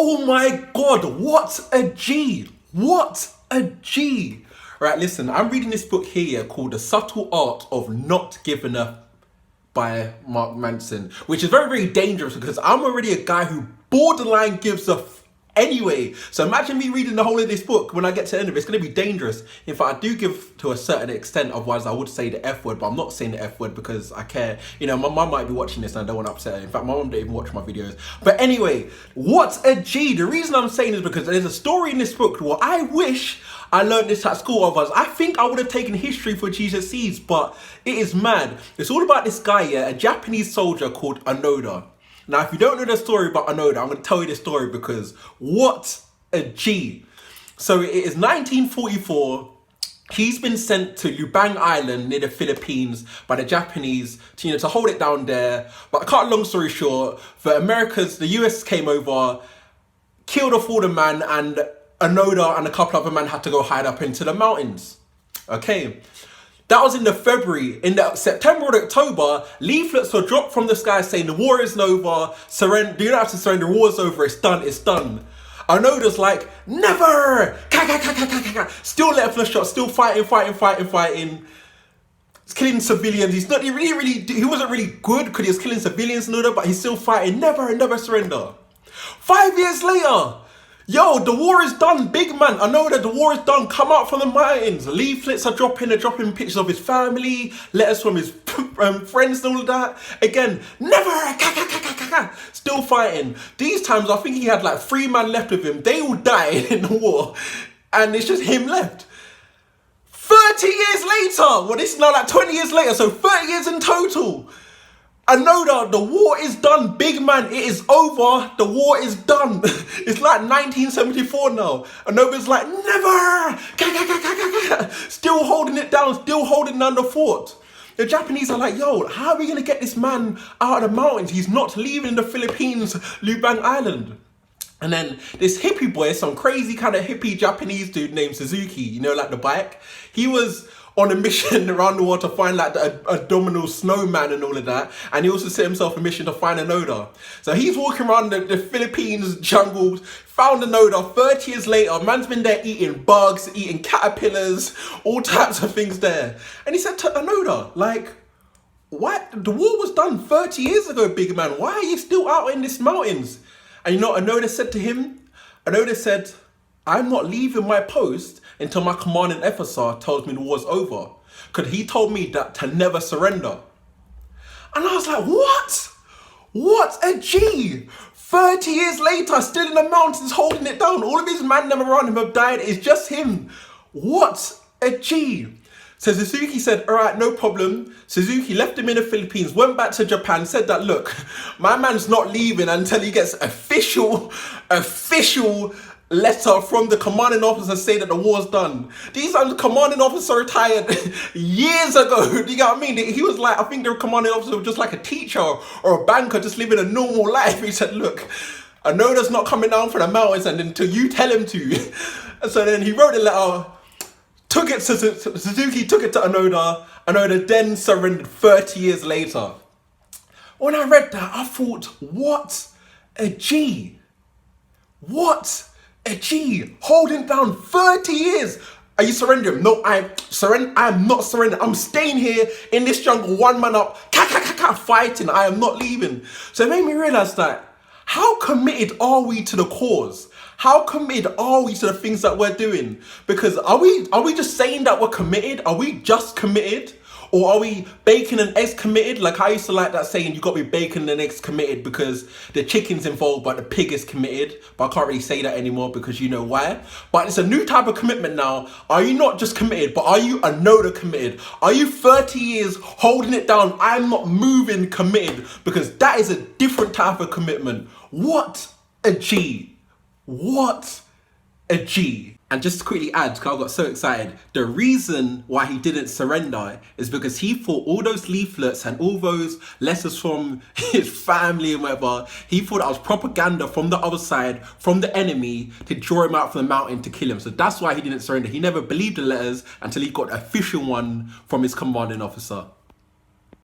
Oh my God, what a G. What a G. Right, listen, I'm reading this book here called The Subtle Art of Not Giving Up by Mark Manson, which is very, very dangerous because I'm already a guy who borderline gives a anyway. So imagine me reading the whole of this book. When I get to the end of it, it's going to be dangerous. In fact, I do give to a certain extent, otherwise I would say the F word, but I'm not saying the F word because I care. You know, my mum might be watching this and I don't want to upset her. In fact, my mum don't even watch my videos. But anyway, what a G. The reason I'm saying is because there's a story in this book where I wish I learned this at school. Otherwise, I think I would have taken history for GCSEs, but it is mad. It's all about this guy, yeah, a Japanese soldier called Onoda. Now, if you don't know the story about Onoda, I'm going to tell you the story because what a G. So it is 1944. He's been sent to Lubang Island near the Philippines by the Japanese to, to hold it down there. But to cut a long story short, the US came over, killed off all the men, and Onoda and a couple other men had to go hide up into the mountains. Okay. That was in the February. In the September or October, leaflets were dropped from the sky saying the war isn't over, surrender, you don't have to surrender, the war's over, it's done, it's done. Onoda's like, never! Still letting flush shots, still fighting. He's killing civilians. He wasn't really good because he was killing civilians and all that, but he's still fighting, never surrender. 5 years later, yo, the war is done, big man. I know that the war is done. Come out from the mountains. Leaflets are dropping. They're dropping pictures of his family, letters from his friends and all of that. Again, never. Still fighting. These times, I think he had like 3 men left with him. They all died in the war. And it's just him left. 30 years later. Well, this is now like 20 years later. So 30 years in total. Onoda, the war is done, big man. It is over. The war is done. It's like 1974 now. Onoda's like, never. Still holding it down, still holding down the fort. The Japanese are like, yo, how are we going to get this man out of the mountains? He's not leaving the Philippines, Lubang Island. And then this hippie boy, some crazy kind of hippie Japanese dude named Suzuki, you know, like the bike. He was on a mission around the world to find like the abdominal snowman and all of that. And he also set himself a mission to find Onoda. So he's walking around the Philippines jungles, found Onoda. 30 years later, man's been there eating bugs, eating caterpillars, all types of things there. And he said to Onoda, like, what? The war was done 30 years ago, big man. Why are you still out in these mountains? And you know what Onoda said to him? Onoda said, I'm not leaving my post until my commanding officer tells me the war's over. Because he told me that to never surrender. And I was like, what? What a G. 30 years later, still in the mountains holding it down. All of his men around him have died. It's just him. What a G. So Suzuki said, all right, no problem. Suzuki left him in the Philippines, went back to Japan, said that, look, my man's not leaving until he gets official letter from the commanding officer saying that the war's done. These the commanding officer retired years ago. Do you get what I mean? He was like, I think the commanding officer was just like a teacher or a banker just living a normal life. He said, look, Onoda's not coming down from the mountains and until you tell him to. And so then he wrote a letter, took it to Suzuki, took it to Onoda. Onoda then surrendered 30 years later. When I read that, I thought, what a G. What a G. Holding down 30 years. Are you surrendering? No, I'm not surrendering. I'm staying here in this jungle, one man up, fighting. I am not leaving. So it made me realize that how committed are we to the cause? How committed are we to the things that we're doing? Because are we just saying that we're committed? Are we just committed? Or are we bacon and eggs committed? Like I used to like that saying, you got to be bacon and eggs committed because the chicken's involved, but the pig is committed. But I can't really say that anymore because you know why. But it's a new type of commitment now. Are you not just committed, but are you Onoda committed? Are you 30 years holding it down? I'm not moving committed, because that is a different type of commitment. What a G. What a G. And just to quickly add, because I got so excited, the reason why he didn't surrender is because he thought all those leaflets and all those letters from his family and whatever, he thought that was propaganda from the other side, from the enemy, to draw him out from the mountain to kill him. So that's why he didn't surrender. He never believed the letters until he got an official one from his commanding officer.